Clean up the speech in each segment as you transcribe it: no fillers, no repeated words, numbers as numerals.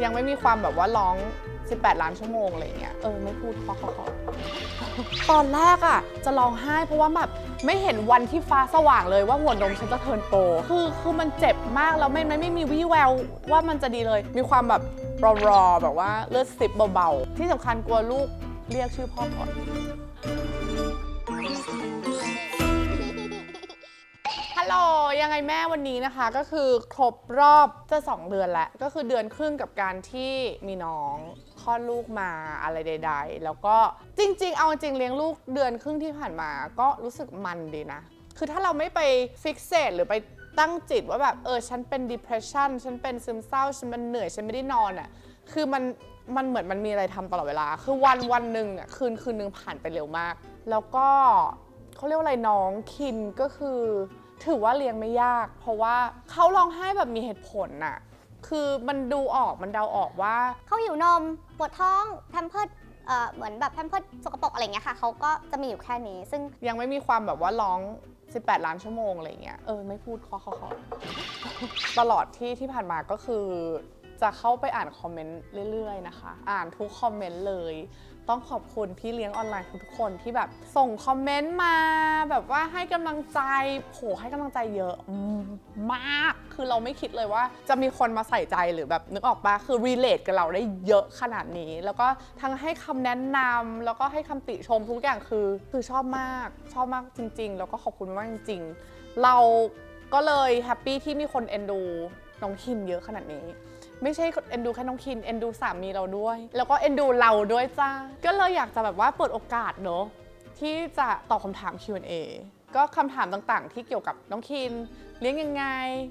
ยังไม่มีความแบบว่าร้อง18 ล้านชั่วโมงอะไรเงี้ยไม่พูดขอตอนแรกอ่ะจะร้องไห้เพราะว่าแบบไม่เห็นวันที่ฟ้าสว่างเลยว่าหัวนมฉันจะเทิร์นโปรคือมันเจ็บมากแล้วไม่มีวี่แววว่ามันจะดีเลยมีความแบบรอแบบว่าเลือดซิบเบาๆที่สำคัญกลัวลูกเรียกชื่อพ่อก่อนฮัลโหลยังไงแม่วันนี้นะคะก็คือครบรอบจะ2 เดือนแล้วก็คือเดือนครึ่งกับการที่มีน้องคลอดลูกมาอะไรใดๆแล้วก็จริงๆเอาจริงเลี้ยงลูกเดือนครึ่งที่ผ่านมาก็รู้สึกมันดีนะคือถ้าเราไม่ไปฟิกเซตหรือไปตั้งจิตว่าแบบฉันเป็น depression ฉันเป็นซึมเศร้าฉันมันเหนื่อยฉันไม่ได้นอนอ่ะคือมันเหมือนมันมีอะไรทำตลอดเวลาคือวันหนึ่งอ่ะคืนหนึ่งผ่านไปเร็วมากแล้วก็เขาเรียกว่าอะไรน้องคิมก็คือถือว่าเลี้ยงไม่ยากเพราะว่าเขาร้องไห้แบบมีเหตุผลน่ะคือมันดูออกมันเดาออกว่าเขาหิวนมปวดท้องแพมเพิร์สเหมือนแบบแพมเพิร์สสกปรกอะไรเงี้ยค่ะเขาก็จะมีอยู่แค่นี้ซึ่งยังไม่มีความแบบว่าร้อง18 ล้านชั่วโมงอะไรเงี้ยไม่พูดขอตลอดที่ผ่านมาก็คือจะเข้าไปอ่านคอมเมนต์เรื่อยๆนะคะอ่านทุกคอมเมนต์เลยต้องขอบคุณพี่เลี้ยงออนไลน์ทุกคนที่แบบส่งคอมเมนต์มาแบบว่าให้กำลังใจให้กำลังใจเยอะมากคือเราไม่คิดเลยว่าจะมีคนมาใส่ใจหรือแบบนึกออกปะคือรีเลทกับเราได้เยอะขนาดนี้แล้วก็ทั้งให้คำแนะนำแล้วก็ให้คำติชมทุกอย่างคือชอบมากจริงๆแล้วก็ขอบคุณมากจริงๆเราก็เลยแฮปปี้ที่มีคนเอ็นดูน้องคิมเยอะขนาดนี้ไม่ใช่เอ็นดูแค่น้องคินเอ็นดูสามีเราด้วยแล้วก็เอ็นดูเราด้วยจ้าก็เลยอยากจะแบบว่าเปิดโอกาสเนอะที่จะตอบคำถาม Q&A ก็คำถามต่างๆที่เกี่ยวกับน้องคินเลี้ยงยังไง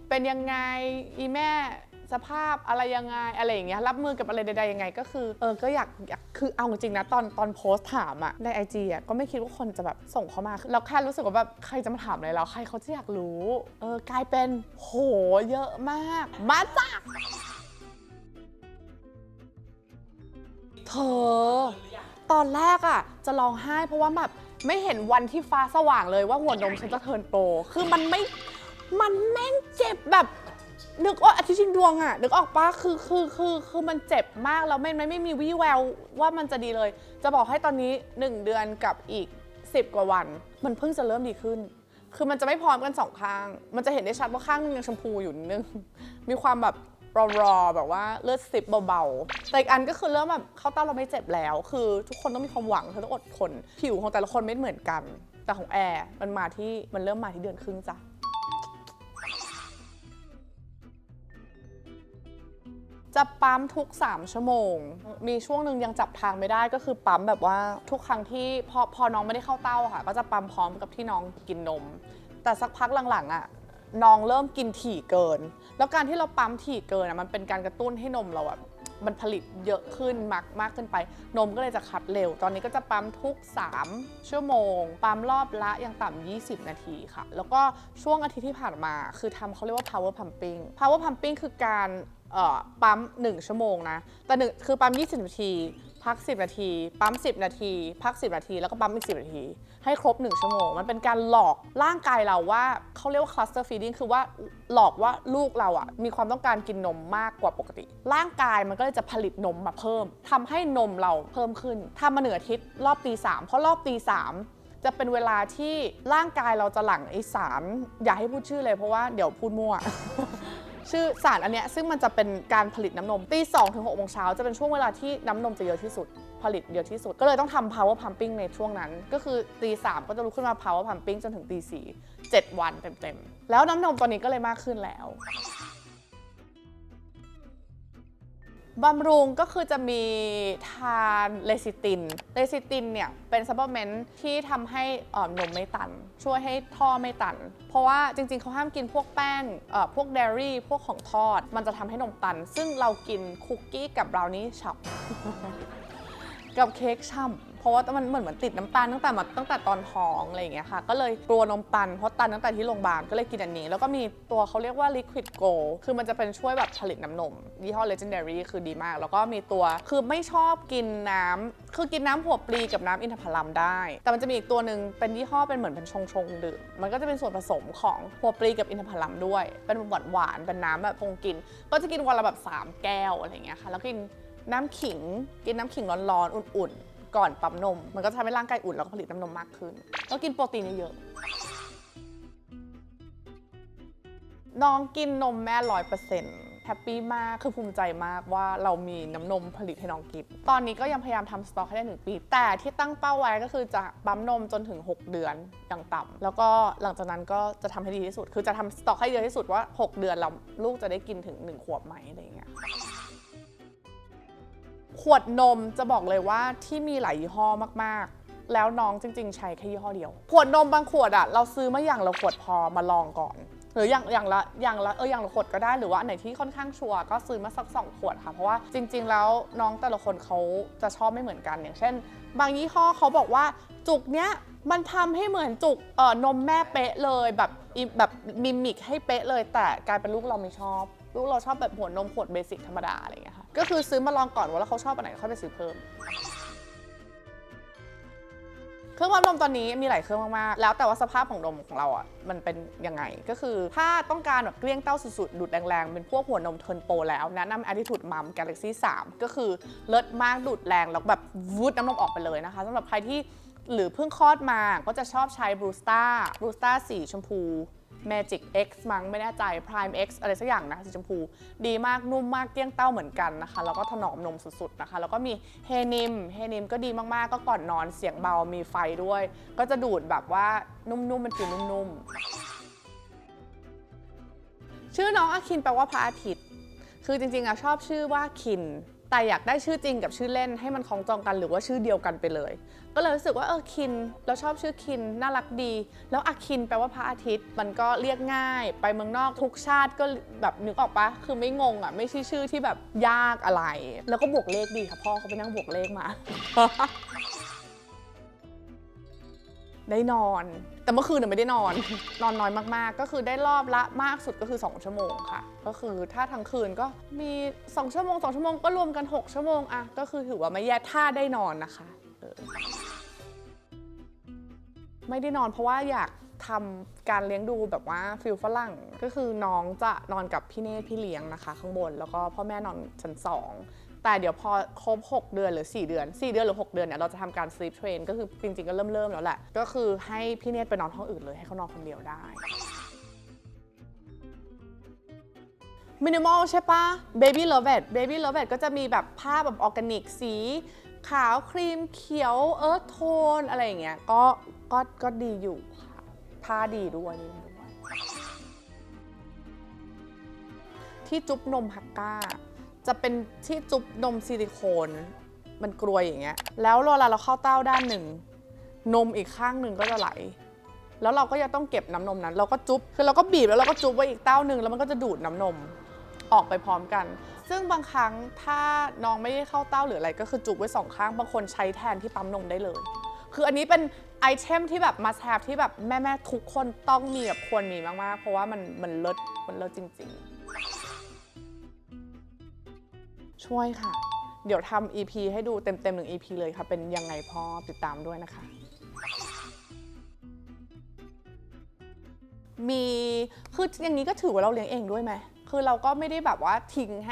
เป็นยังไงอีแม่สภาพอะไรยังไงอะไรอย่างเงี้ยรับมือกับอะไรใดๆยังไงก็คือก็อยากคือเอาจริงนะตอนโพสต์ถามอะใน IG อะก็ไม่คิดว่าคนจะแบบส่งเข้ามาเราแค่รู้สึกว่าแบบใครจะมาถามอะไรเราใครเขาจะอยากรู้กลายเป็นโหเยอะมากมาจ้ะเธอตอนแรกอะจะร้องไห้เพราะว่าแบบไม่เห็นวันที่ฟ้าสว่างเลยว่าหัวนมฉันจะเทิร์นโปรคือมันแม่งเจ็บแบบนึกว่าอาทิตย์ชิงดวงอะนึกออกปะคือมันเจ็บมากแล้วไม่มีวี่แววว่ามันจะดีเลยจะบอกให้ตอนนี้1 เดือนกับอีก10 กว่าวันมันเพิ่งจะเริ่มดีขึ้นคือมันจะไม่พร้อมกัน2 ข้างมันจะเห็นได้ชัดว่าข้างนึงยังชมพูอยู่นึงมีความแบบรอแบบว่าเลือดซิบเบาๆแต่อีกอันก็คือเริ่มแบบเข้าเต้าเราไม่เจ็บแล้วคือทุกคนต้องมีความหวังเธอต้องอดทนผิวของแต่ละคนไม่เหมือนกันแต่ของแอร์มันเริ่มมาที่เดือนครึ่งจ้ะจะปั๊มทุก3 ชั่วโมงมีช่วงหนึ่งยังจับทางไม่ได้ก็คือปั๊มแบบว่าทุกครั้งที่พอน้องไม่ได้เข้าเต้าค่ะก็จะปั๊มพร้อมกับที่น้องกินนมแต่สักพักหลังๆอ่ะน้องเริ่มกินถี่เกินแล้วการที่เราปั๊มถี่เกินอ่ะมันเป็นการกระตุ้นให้นมเราอ่ะมันผลิตเยอะขึ้นมากขึ้นไปนมก็เลยจะคัดเร็วตอนนี้ก็จะปั๊มทุก3 ชั่วโมงปั๊มรอบละอย่างต่ำ20 นาทีค่ะแล้วก็ช่วงอาทิตย์ที่ผ่านมาคือทำเขาเรียกว่า power pumping คือการปั๊ม1 ชั่วโมงนะแต่คือปั๊ม20 นาทีพัก10 นาทีปั๊ม10 นาทีพัก10 นาทีแล้วก็ปั๊มอีก10 นาทีให้ครบ1 ชั่วโมงมันเป็นการหลอกร่างกายเราว่าเขาเรียกว่า cluster feeding คือว่าหลอกว่าลูกเราอ่ะมีความต้องการกินนมมากกว่าปกติร่างกายมันก็เลยจะผลิตนมมาเพิ่มทำให้นมเราเพิ่มขึ้นทำมา1 อาทิตย์รอบตี 3เพราะรอบตี 3จะเป็นเวลาที่ร่างกายเราจะหลั่งไอสารอย่าให้พูดชื่อเลยเพราะว่าเดี๋ยวพูดมั่ว ชื่อสารอันเนี้ยซึ่งมันจะเป็นการผลิตน้ำนมตี 2 ถึง 6 โมงเช้าจะเป็นช่วงเวลาที่น้ำนมจะเยอะที่สุดผลิตเยอะที่สุดก็เลยต้องทำ power pumping ในช่วงนั้นก็คือตี 3ก็จะลุกขึ้นมา power pumping จนถึงตี 4 7 วันเต็มๆแล้วน้ำนมตอนนี้ก็เลยมากขึ้นแล้วบำรุงก็คือจะมีทานเลซิตินเนี่ยเป็นซัพพลีเมนต์ที่ทำให้นมไม่ตันช่วยให้ท่อไม่ตันเพราะว่าจริงๆเขาห้ามกินพวกแป้งพวกเดรี่พวกของทอดมันจะทำให้นมตันซึ่งเรากินคุกกี้กับบราวนี่ฉ่ำกับเค้กฉ่ เพราะว่ามันเหมือนติดน้ำตาลตั้งแต่ตอนท้องอะไรอย่างเงี้ยค่ะก็เลยกลัวนมตันเพราะตันตั้งแต่ที่โรงพยาบาลก็เลยกินอันนี้แล้วก็มีตัวเขาเรียกว่า Liquid Go คือมันจะเป็นช่วยแบบผลิตน้ำนมยี่ห้อ Legendary คือดีมากแล้วก็มีตัวคือไม่ชอบกินน้ำคือกินน้ำหัวปลีกับน้ำอินทผลัมได้แต่มันจะมีอีกตัวหนึ่งเป็นยี่ห้อเป็นเหมือนเป็นชงดื่มมันก็จะเป็นส่วนผสมของหัวปลีกับอินทผลัมด้วยเป็นหวานเป็นน้ำแบบคงกินก็จะกินวันละแบบ3 แก้วอะไรอย่างเงี้ยค่ะแล้วกินน้ำขิงร้อนๆอุ่นๆก่อนปั๊มนมมันก็จะทำให้ร่างกายอุ่นแล้วก็ผลิตน้ำนมมากขึ้นก็กินโปรตีนเยอะน้องกินนมแม่100%แฮปปี้มากคือภูมิใจมากว่าเรามีน้ำนมผลิตให้น้องกินตอนนี้ก็ยังพยายามทำสต็อกให้ได้1 ปีแต่ที่ตั้งเป้าไว้ก็คือจะปั๊มนมจนถึง6 เดือนอย่างต่ำแล้วก็หลังจากนั้นก็จะทำให้ดีที่สุดคือจะทำสต็อกให้เยอะที่สุดว่า6 เดือนแล้วลูกจะได้กินถึง1 ขวบไหมอะไรอย่างเงี้ยขวดนมจะบอกเลยว่าที่มีหลายยี่ห้อมากๆแล้วน้องจริงๆใช้แค่ยี่ห้อเดียวขวดนมบางขวดอะเราซื้อมาอย่างละขวดพอมาลองก่อนหรืออย่างละขวดก็ได้หรือว่าอันไหนที่ค่อนข้างชัวร์ก็ซื้อมาสัก2 ขวดค่ะเพราะว่าจริงๆแล้วน้องแต่ละคนเขาจะชอบไม่เหมือนกันอย่างเช่นบางยี่ห้อเขาบอกว่าจุกเนี้ยมันทำให้เหมือนจุกนมแม่เป๊ะเลยแบบมิมิกให้เป๊ะเลยแต่กลายเป็นลูกเราไม่ชอบลูกเราชอบแบบหัวนมขวดเบสิกธรรมดาอะไรอย่างเงี้ยค่ะก็คือซื้อมาลองก่อนว่าแล้วเขาชอบอันไหนค่อยไปซื้อเพิ่มเครื่องปั๊มนมตอนนี้มีหลายเครื่องมากๆแล้วแต่ว่าสภาพของนมของเราอ่ะมันเป็นยังไงก็คือถ้าต้องการแบบเกลี้ยงเต้าสุดๆดูดแรงๆเป็นพวกหัวนมเทิร์นโปรแล้วแนะนำ Attitude Mum Galaxy 3ก็คือเลิศมากดูดแรงแล้วแบบวูดน้ำนมออกไปเลยนะคะสำหรับใครที่หรือเพิ่งคลอดมาก็จะชอบใช้ Blue Star สีชมพู Magic X มั้งไม่แน่ใจ Prime X อะไรสักอย่างนะสีชมพูดีมากนุ่มมากเกลี้ยงเต้าเหมือนกันนะคะแล้วก็ถนอมนมสุดๆนะคะแล้วก็มีเฮนิมก็ดีมากๆก็ก่อนนอนเสียงเบามีไฟด้วยก็จะดูดแบบว่านุ่มๆเป็นฟิลนุ่มๆชื่อน้องอาคินแปลว่าพระอาทิตย์คือจริงๆชอบชื่อว่าคินแต่อยากได้ชื่อจริงกับชื่อเล่นให้มันคล้องจองกันหรือว่าชื่อเดียวกันไปเลยก็เลยรู้สึกว่าคินเราชอบชื่อคินน่ารักดีแล้วอาคินแปลว่าพระอาทิตย์มันก็เรียกง่ายไปเมืองนอกทุกชาติก็แบบนึกออกปะคือไม่งงอ่ะไม่ใช่ชื่อที่แบบยากอะไรแล้วก็บวกเลขดีค่ะพ่อเขาไปนั่งบวกเลขมา ได้นอนแต่เมื่อคืนไม่ได้นอนน้อยมากๆก็คือได้รอบละมากสุดก็คือ2 ชั่วโมงค่ะก็คือถ้าทั้งคืนก็มี2 ชั่วโมงก็รวมกัน6 ชั่วโมงอะก็คือถือว่าไม่แย่ถ้าได้นอนนะคะไม่ได้นอนเพราะว่าอยากทำการเลี้ยงดูแบบว่าฟิลฝรั่งก็คือน้องจะนอนกับพี่เนธพี่เลี้ยงนะคะข้างบนแล้วก็พ่อแม่นอนชั้น2แต่เดี๋ยวพอครบ6 เดือนหรือ4 เดือนหรือ6 เดือนเนี่ยเราจะทำการ sleep train ก็คือจริงๆก็เริ่มแล้วแหละก็คือให้พี่เนธไปนอนห้องอื่นเลยให้เขานอนคนเดียวได้ minimal ใช่ปะ baby love it ก็จะมีแบบผ้าแบบออร์แกนิกสีขาวครีมเขียวโทนอะไรอย่างเงี้ยก็ดีอยู่ค่ะผ้าดีด้วยที่จุ๊บนมฮักก้าจะเป็นที่จุ๊บนมซิลิโคนมันกรวยอย่างเงี้ยแล้วเวลาเราเข้าเต้าด้านหนึ่งนมอีกข้างหนึ่งก็จะไหลแล้วเราก็ยังต้องเก็บน้ำนมนั้นเราก็จุ๊บคือเราก็บีบแล้วเราก็จุ๊บไว้อีกเต้าหนึ่งแล้วมันก็จะดูดน้ำนมออกไปพร้อมกันซึ่งบางครั้งถ้าน้องไม่ได้เข้าเต้าหรืออะไรก็คือจุ๊บไว้2 ข้างบางคนใช้แทนที่ปั๊มนมได้เลยคืออันนี้เป็นไอเทมที่แบบ must have ที่แบบแม่ทุกคนต้องมีแบบควรมีมากๆเพราะว่ามันเลิศจริงๆช่วยค่ะเดี๋ยวทำ EP ให้ดูเต็ม1 EP เลยค่ะเป็นยังไงพ่อติดตามด้วยนะคะมีคืออย่างนี้ก็ถือว่าเราเลี้ยงเองด้วยไหมคือเราก็ไม่ได้แบบว่าทิ้งใ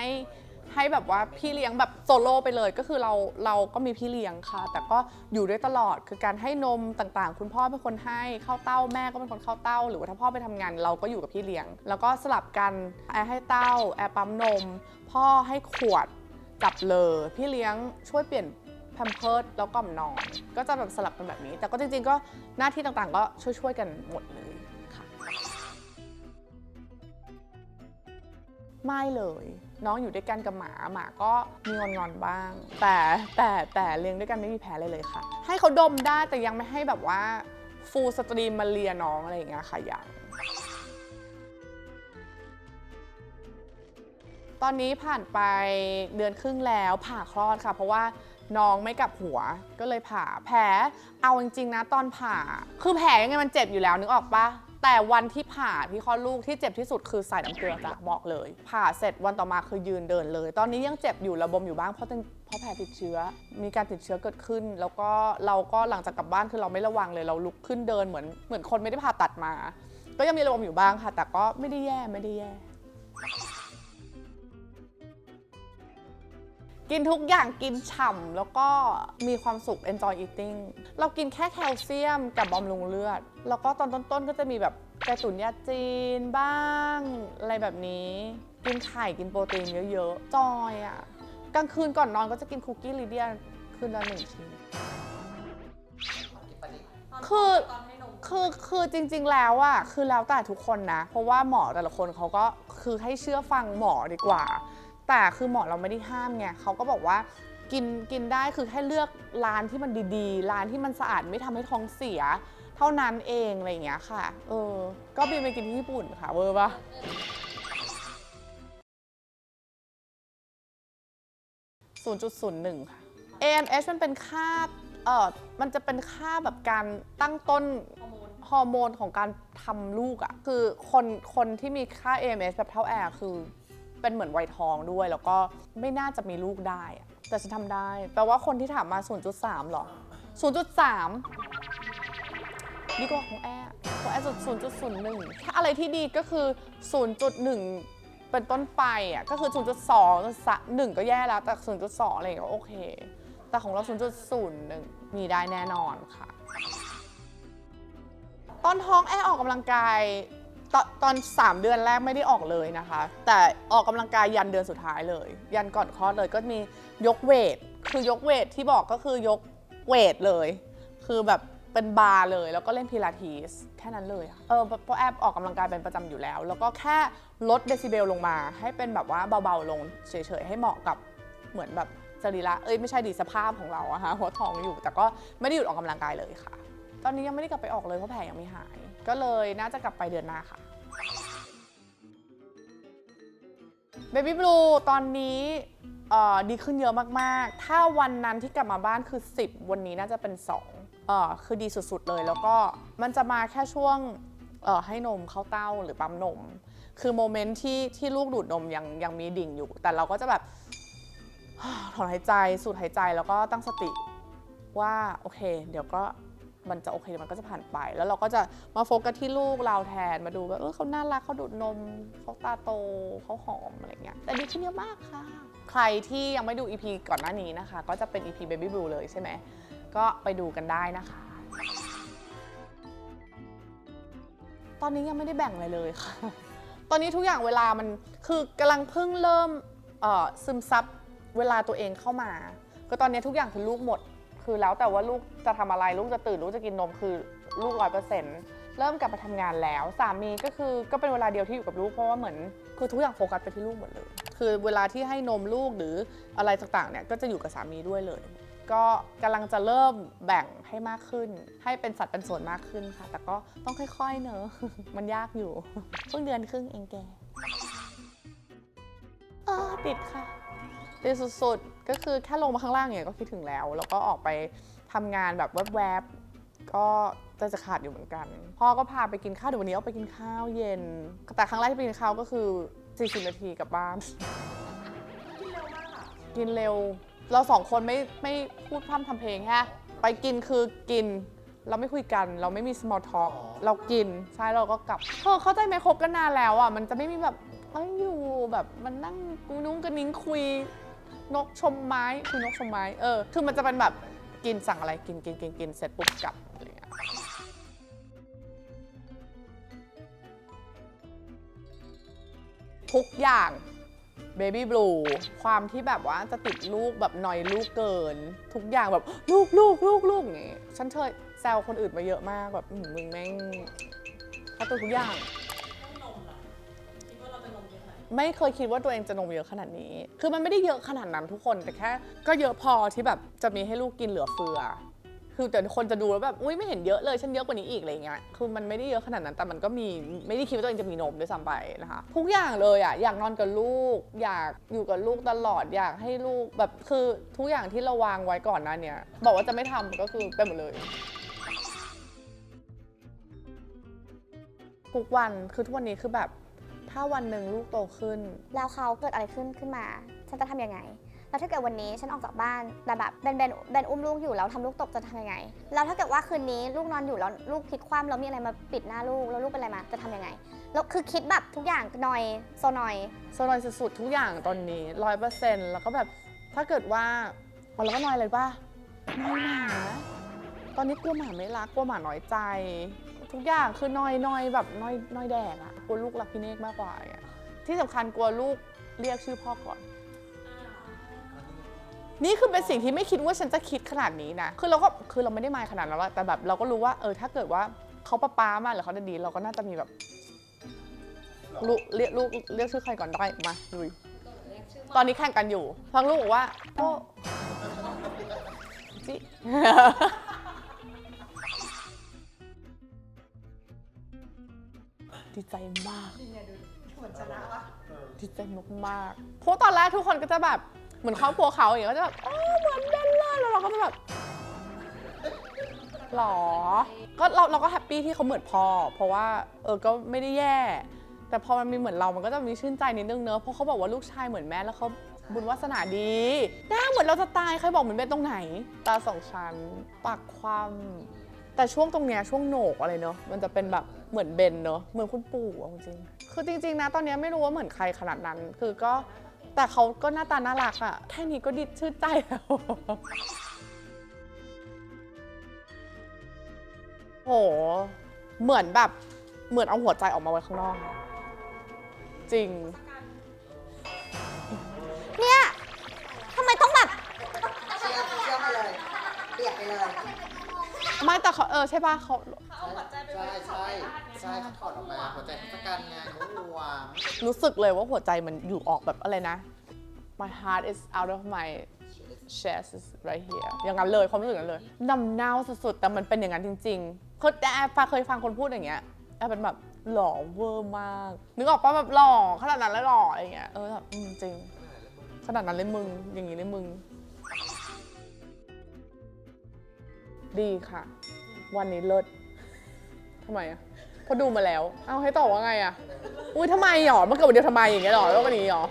ห้แบบว่าพี่เลี้ยงแบบโซโล่ไปเลยก็คือเราก็มีพี่เลี้ยงค่ะแต่ก็อยู่ด้วยตลอดคือการให้นมต่างๆคุณพ่อเป็นคนให้เข้าเต้าแม่ก็เป็นคนเข้าเต้าหรือว่าถ้าพ่อไปทำงานเราก็อยู่กับพี่เลี้ยงแล้วก็สลับกันแอร์ให้เต้าแอร์ปั๊มนมพ่อให้ขวดจับเลยพี่เลี้ยงช่วยเปลี่ยนแพมเพิร์สแล้วกล่อมนอนก็จะแบบสลับกันแบบนี้แต่ก็จริงๆก็หน้าที่ต่างๆก็ช่วยกันหมดเลยค่ะไม่เลยน้องอยู่ด้วยกันกับหมาก็มีงอนบ้างแต่เลี้ยงด้วยกันไม่มีแพ้เลยค่ะให้เขาดมได้แต่ยังไม่ให้แบบว่าฟูลสตรีมมาเลียน้องอะไรอย่างเงี้ยค่ะอย่าง ตอนนี้ผ่านไปเดือนครึ่งแล้วผ่าคลอดค่ะ เพราะว่าน้องไม่กลับหัวก็เลยผ่าแผลเอาจริงๆนะตอนผ่าคือแผลยังไงมันเจ็บอยู่แล้วนึกออกปะแต่วันที่ผ่าที่คลอดลูกที่เจ็บที่สุดคือใส่น้ำเกลือจ้ะบอกเลยผ่าเสร็จวันต่อมาคือยืนเดินเลย ตอนนี้ยังเจ็บอยู่ระบมอยู่บ้างเพราะแผลติดเชื้อมีการติดเชื้อเกิดขึ้นแล้วก็เราก็หลังจากกลับบ้านคือเราไม่ระวังเลยเราลุกขึ้นเดินเหมือนคนไม่ได้ผ่าตัดมาก็ยังมีระบมอยู่บ้างค่ะแต่ก็ไม่ได้แย่กินทุกอย่างกินฉ่ำแล้วก็มีความสุข enjoy eating เรากินแค่แคลเซียมกับบำรุงเลือดแล้วก็ตอนต้นๆก็จะมีแบบไก่ตุ๋นยาจีนบ้างอะไรแบบนี้กินไข่กินโปรตีนเยอะๆจอยอ่ะกลางคืนก่อนนอนก็จะกินคุกกี้ลิเดียคืนละ1 ชิ้นคือจริงๆแล้วอ่ะคือแล้วแต่ทุกคนนะเพราะว่าหมอแต่ละคนเขาก็คือให้เชื่อฟังหมอดีกว่าแต่คือหมอเราไม่ได้ห้ามไงเขาก็บอกว่ากินได้คือแค่เลือกร้านที่มันดีๆร้านที่มันสะอาดไม่ทำให้ท้องเสียเท่านั้นเองอะไรอย่างเงี้ยค่ะก็บินไปกินที่ญี่ปุ่นค่ะเวอร์ปะ0.01 ค่ะ AMH มันเป็นค่ามันจะเป็นค่าแบบการตั้งต้นฮอร์โมนของการทำลูกอะคือคนที่มีค่า AMH แบบเท่าแอร์คือเป็นเหมือนวัยทองด้วยแล้วก็ไม่น่าจะมีลูกได้แต่ฉันทำได้แปลว่าคนที่ถามมา 0.3 หรอ 0.3 ดีกว่าของแอร์0.01 ถ้าอะไรที่ดีก็คือ 0.1 เป็นต้นไปก็คือ 0.2 1 ก็แย่แล้วแต่ 0.2 อะไรก็โอเคแต่ของเรา 0.01 มีได้แน่นอนค่ะตอนท้องแอร์ออกกำลังกายตอน3 เดือนแรกไม่ได้ออกเลยนะคะแต่ออกกำลังกายยันเดือนสุดท้ายเลยยันก่อนคลอดเลยก็มียกเวทคือยกเวทที่บอกก็คือยกเวทเลยคือแบบเป็นบาร์เลยแล้วก็เล่นพิลาทิสแค่นั้นเลยเพราะแอบออกกำลังกายเป็นประจำอยู่แล้วแล้วก็แค่ลดเดซิเบลลงมาให้เป็นแบบว่าเบาๆลงเฉยๆให้เหมาะกับเหมือนแบบสรีระไม่ใช่ดิสภาพของเราอะฮะหัวท้องอยู่แต่ก็ไม่ได้หยุดออกกำลังกายเลยค่ะตอนนี้ยังไม่ได้กลับไปออกเลยเพราะแผลยังไม่หายก็เลยน่าจะกลับไปเดือนหน้าค่ะ Baby Blue ตอนนี้ดีขึ้นเยอะมากๆถ้าวันนั้นที่กลับมาบ้านคือ10วันนี้น่าจะเป็น2คือดีสุดๆเลยแล้วก็มันจะมาแค่ช่วงให้นมเข้าเต้าหรือปั๊มนมคือโมเมนต์ที่ลูกดูดนมยังมีดิ่งอยู่แต่เราก็จะแบบถอนหายใจสูดหายใจแล้วก็ตั้งสติว่าโอเคเดี๋ยวก็มันจะโอเคมันก็จะผ่านไปแล้วเราก็จะมาโฟกัสที่ลูกเราแทนมาดูว่าเขาน่ารักเขาดูดนมเขาตาโตเขาหอมอะไรเงี้ยแต่ดีขึ้นเยอะมากค่ะใครที่ยังไม่ดู EP ก่อนหน้านี้นะคะก็จะเป็น EP Baby Blue เลยใช่ไหมก็ไปดูกันได้นะคะตอนนี้ยังไม่ได้แบ่งอะไรเลยค่ะตอนนี้ทุกอย่างเวลามันคือกำลังเพิ่งเริ่มซึมซับเวลาตัวเองเข้ามาก็ตอนนี้ทุกอย่างคือลูกหมดคือแล้วแต่ว่าลูกจะทำอะไรลูกจะตื่นลูกจะกินนมคือลูก 100% เริ่มกลับมาทำงานแล้วสามีก็เป็นเวลาเดียวที่อยู่กับลูกเพราะว่าเหมือนคือทุกอย่างโฟกัสไปที่ลูกหมดเลยคือเวลาที่ให้นมลูกหรืออะไรต่างๆเนี่ยก็จะอยู่กับสามีด้วยเลยก็กำลังจะเริ่มแบ่งให้มากขึ้นให้เป็นสัดเป็นส่วนมากขึ้นค่ะแต่ก็ต้องค่อยๆเนอะ มันยากอยู่เพิ่งเดือนครึ่งเองแกติดค่ะติดสุดๆก็คือแค่ลงมาข้างล่างเนี่ยก็คิดถึงแล้วแล้วก็ออกไปทำงานแบบแวบๆก็จะขาดอยู่เหมือนกันพ่อก็พาไปกินข้าวเดี๋ยววันนี้เอาไปกินข้าวเย็นแต่ครั้งแรกที่ไปกินข้าวก็คือ40 นาทีกลับบ้านกินเร็วเรา2 คนไม่พูดพร่ำทำเพลงฮะไปกินคือกินเราไม่คุยกันเราไม่มี small talk เรากินใช่เราก็กลับเข้าใจไหมคบกันนานแล้วมันจะไม่มีแบบอยู่แบบมันนั่งนุ้งกระนิ้งคุยนกชมไม้คือนกชมไม้คือมันจะเป็นแบบกินสั่งอะไรกินเสร็จปุ๊บกลับอะไรอย่างเงี้ยทุกอย่าง Baby Blue ความที่แบบว่าจะติดลูกแบบหน่อยลูกเกินทุกอย่างแบบลูกอย่างงี้ฉันเคยแซวคนอื่นมาเยอะมากแบบมึงแม่งเขาตัวทุกอย่างไม่เคยคิดว่าตัวเองจะนมเยอะขนาดนี้คือมันไม่ได้เยอะขนาดนั้นทุกคนแต่แค่ก็เยอะพอที่แบบจะมีให้ลูกกินเหลือเฟือ คือแต่คนจะดูแล้วแบบอุ้ยไม่เห็นเยอะเลยฉันเยอะกว่านี้อีกอะไรเงี้ยคือมันไม่ได้เยอะขนาดนั้นแต่มันก็มีไม่ได้คิดว่าตัวเองจะมีนมด้วยซ้ำไปนะคะทุกอย่างเลยอ่ะอยากนอนกับลูกอยากอยู่กับลูกตลอดอยากให้ลูกแบบคือทุกอย่างที่เราวางไว้ก่อนหน้าเนี่ยบอกว่าจะไม่ทำก็คือเป็นหมดเลยทุกวันคือทุกวันนี้คือแบบถ้าวันหนึ่งลูกโตขึ้นแล้วเขาเกิดอะไรขึ้นมาฉันจะทำยังไงแล้วถ้าเกิดวันนี้ฉันออกจากบ้านแต่แบบแบนอุ้มลูกอยู่แล้วทำลูกตกจะทำยังไงแล้วถ้าเกิดว่าคืนนี้ลูกนอนอยู่แล้วลูกพลิกคว่ำแล้วมีอะไรมาปิดหน้าลูกแล้วลูกเป็นอะไรมาจะทำยังไงแล้วคือคิดแบบทุกอย่างนอยโซนอยสุดๆทุกอย่างตอนนี้100%แล้วก็แบบถ้าเกิดว่าเราก็นอยเลยป่ะนอยหมาตอนนี้กลัวหมาไม่รักกลัวหมาน้อยใจทุกอย่างคือนอยแบบนอยแดกอะกลัวลูกรักพี่เนกมากกว่าอะที่สำคัญกลัวลูกเรียกชื่อพ่อก่อนนี่คือเป็นสิ่งที่ไม่คิดว่าฉันจะคิดขนาดนี้นะคือเราไม่ได้มายขนาดนั้นหรอกแต่แบบเราก็รู้ว่าถ้าเกิดว่าเขาป้ามาหรือเขาดีเราก็น่าจะมีแบบลูกเรียกชื่อใครก่อนได้มาลุยตอนนี้แข่งกันอยู่ฟังลูกบอกว่าโอ้จิดีใจมากดีใจมากเพราะตอนแรกทุกคนก็จะแบบเหมือนครอบครัวเขาอย่างเงี้ยก็จะแบบเหมือนเบนเลยแล้วเราก็จะแบบหรอก็เราก็แฮปปี้ที่เขาเหมือนพ่อเพราะว่าก็ไม่ได้แย่แต่พอมันมีเหมือนเรามันก็จะมีชื่นใจนิดนึงเนอะเพราะเขาบอกว่าลูกชายเหมือนแม่แล้วเขาบุญวาสนาดีหน้าเหมือนเราจะตายใครบอกเหมือนเบนตรงไหนตาสองชั้นปากคว่ำแต่ช่วงตรงเนี้ยช่วงโหนกอะไรเนอะมันจะเป็นแบบเหมือนเบนเนอะเหมือนคุณปู่จริงคือจริงๆนะตอนนี้ไม่รู้ว่าเหมือนใครขนาดนั้นคือก็แต่เขาก็หน้าตาน่ารักอะแค่นี้ก็ดิชื่นใจแล้วโหเหมือนแบบเหมือนเอาหัวใจออกมาไว้ข้างนอกจริงเนี่ยทำไมต้องแบบเชื่อไปเลยเปียกไปเลย ไม่แต่เขาใช่ป่ะเขาใช่เขาถอดออกมาหัวใจทศกัณฐ์ไงเขาหวงรู้สึกเลยว่าหัวใจมันอยู่ออกแบบอะไรนะ my heart is out of my chest is right here อย่างนั้นเลยความรู้สึกนั้นเลยนำเน่าสุดๆแต่มันเป็นอย่างนั้นจริงๆเคยฟังคนพูดอย่างเงี้ยเป็นแบบหล่อเวอร์มากนึกออกป่ะแบบหล่อขนาดนั้นเลยหล่ออะไรเงี้ยแบบจริงขนาดนั้นเลยมึงอย่างงี้เลยมึงดีค่ะวันนี้เลิศทำไมอะพอดูมาแล้วเอาให้ตอบว่าไงอะอุ้ยทำไมหรอเมื่อเกิดวันเดียวทำไมอย่างเงี้ยหรอแล้ววันนี้หรอ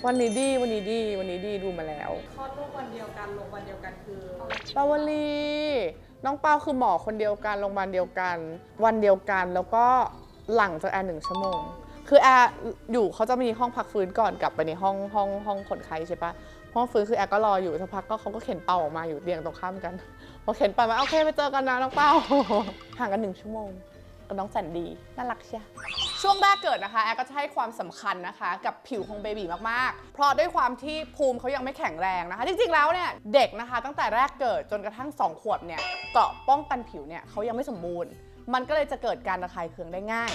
วันนี้ดีดูมาแล้วคลอดลูกวันเดียวกันลงวันเดียวกันคือปาวลีน้องเปาคือหมอคนเดียวกันโรงพยาบาลเดียวกันวันเดียวกันแล้วก็หลังจาก1 ชั่วโมงคืออยู่เขาจะมีห้องพักฟื้นก่อนกลับไปในห้องคนไข้ใช่ปะห้องฟื้นคือก็รออยู่สักพักก็เขาก็เข็นเปาออกมาอยู่เตียงตรงข้ามกันพอเข็นไปมาโอเคไปเจอกันนะน้องเปาห่างกัน1 ชั่วโมงกับน้องแสนดีน่ารักเชียช่วงแรกเกิดนะคะก็จะให้ความสำคัญนะคะกับผิวของเบบีมากๆเพราะด้วยความที่ภูมิเขายังไม่แข็งแรงนะคะจริงๆแล้วเนี่ยเด็กนะคะตั้งแต่แรกเกิดจนกระทั่ง2 ขวบเนี่ยเกราะป้องกันผิวเนี่ยเขายังไม่สมบูรณ์มันก็เลยจะเกิดการระคายเคืองได้ง่าย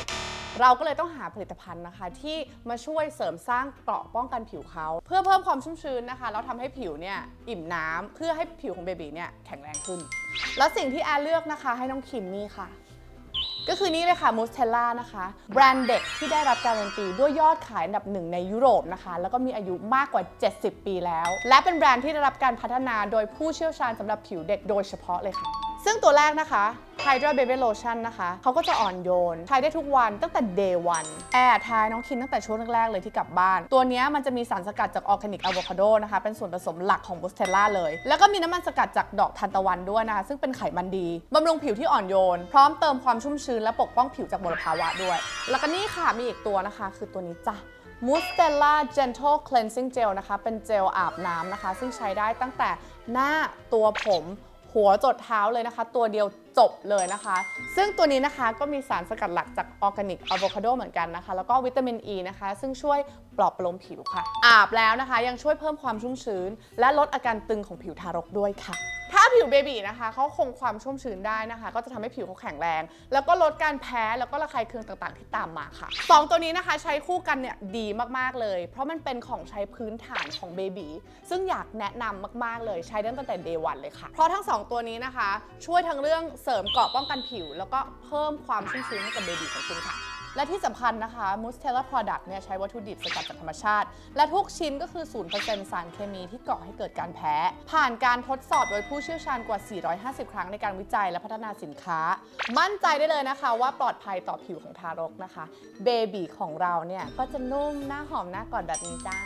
เราก็เลยต้องหาผลิตภัณฑ์นะคะที่มาช่วยเสริมสร้างเกราะป้องกันผิวเขาเพื่อเพิ่มความชุ่มชื้นนะคะแล้วทำให้ผิวเนี่ยอิ่มน้ำเพื่อให้ผิวของเบบีเนี่ยแข็งแรงขึ้นแล้วสิ่งที่เลือกนะคะให้น้องคิมนี่ค่ะก็คือนี่เลยค่ะมูสเทลล่านะคะแบรนด์เด็กที่ได้รับการันตีด้วยยอดขายอันดับ1ในยุโรปนะคะแล้วก็มีอายุมากกว่า70 ปีแล้วและเป็นแบรนด์ที่ได้รับการพัฒนาโดยผู้เชี่ยวชาญสำหรับผิวเด็กโดยเฉพาะเลยค่ะซึ่งตัวแรกนะคะ Hydra Baby Lotion นะคะเขาก็จะอ่อนโยนใช้ได้ทุกวันตั้งแต่ Day 1ทายน้องคิมตั้งแต่ช่วงแรกๆเลยที่กลับบ้านตัวนี้มันจะมีสารสกัดจากออร์แกนิกอะโวคาโดนะคะเป็นส่วนผสมหลักของมูสเทลล่าเลยแล้วก็มีน้ำมันสกัดจากดอกทานตะวันด้วยนะคะซึ่งเป็นไขมันดีบำรุงผิวที่อ่อนโยนพร้อมเติมความชุ่มชื้นและปกป้องผิวจากมลภาวะด้วยแล้วก็นี่ค่ะมีอีกตัวนะคะคือตัวนี้จ้ะ Mustela Gentle Cleansing Gel นะคะเป็นเจลอาบน้ำนะคะซึ่งใช้ได้ตั้งแต่หน้าตัวผมหัวจดเท้าเลยนะคะตัวเดียวจบเลยนะคะซึ่งตัวนี้นะคะก็มีสารสกัดหลักจากออร์แกนิกอะโวคาโดเหมือนกันนะคะแล้วก็วิตามินอ e ีนะคะซึ่งช่วยปลอบประโลมผิวค่ะอาบแล้วนะคะยังช่วยเพิ่มความชุ่มชื้นและลดอาการตึงของผิวทารกด้วยค่ะ ถ้าผิวเบบีนะคะเขาคงความชุ่มชื้นได้นะคะก็จะทำให้ผิวเขาแข็งแรง แล้วก็ลดการแพ้แล้วก็ระคายเคืองต่างๆที่ตามมาค่ะ2ตัวนี้นะคะใช้คู่กันเนี่ยดีมากๆเลยเพราะมันเป็นของใช้พื้นฐานของเบบีซึ่งอยากแนะนำมากๆเลยใช้ตั้งแต่ day 1เลยค่ะเพราะทั้ง2ตัวนี้นะคะช่วยทั้งเรื่องเสริมเกราะป้องกันผิวแล้วก็เพิ่มความชุ่มชื้นให้กับเบบีของคุณค่ะและที่สำคัญนะคะ Mustela Product เนี่ยใช้วัตถุดิบสกัดจากธรรมชาติและทุกชิ้นก็คือ 0% สารเคมีที่ก่อให้เกิดการแพ้ผ่านการทดสอบโดยผู้เชี่ยวชาญกว่า 450 ครั้งในการวิจัยและพัฒนาสินค้ามั่นใจได้เลยนะคะว่าปลอดภัยต่อผิวของทารกนะคะเบบีของเราเนี่ยก็จะนุ่มหน้าหอมหน้ากอดแบบนี้จ้า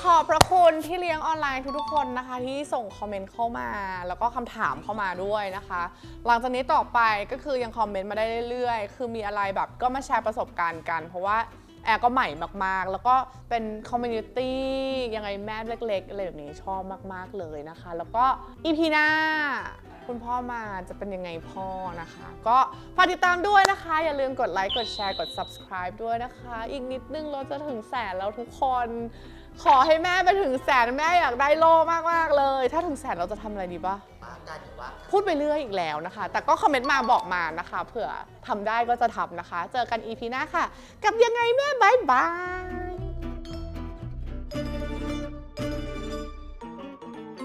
ขอบพระคุณที่เลี้ยงออนไลน์ทุกๆคนนะคะที่ส่งคอมเมนต์เข้ามาแล้วก็คำถามเข้ามาด้วยนะคะหลังจากนี้ต่อไปก็คือยังคอมเมนต์มาได้เรื่อยๆคือมีอะไรแบบก็มาแชร์ประสบการณ์กันเพราะว่าแอร์ก็ใหม่มากๆแล้วก็เป็นคอมมูนิตี้ยังไงแม่เล็กๆอะไรแบบนี้ชอบมากๆเลยนะคะแล้วก็อีพีหน้าคุณพ่อมาจะเป็นยังไงพ่อนะคะก็ฝากติดตามด้วยนะคะอย่าลืมกดไลค์กดแชร์กด subscribe ด้วยนะคะอีกนิดนึงเราจะถึงแสนแล้วทุกคนขอให้แม่ไปถึงแสนแม่อยากได้โล่มากๆเลยถ้าถึงแสนเราจะทำอะไรดีปะ ว่ากันอยู่ว่า พูดไปเรื่อยอีกแล้วนะคะแต่ก็คอมเมนต์มาบอกมานะคะเผื่อทำได้ก็จะทำนะคะเจอกัน EP หน้าค่ะกับยังไงแม่บายบาย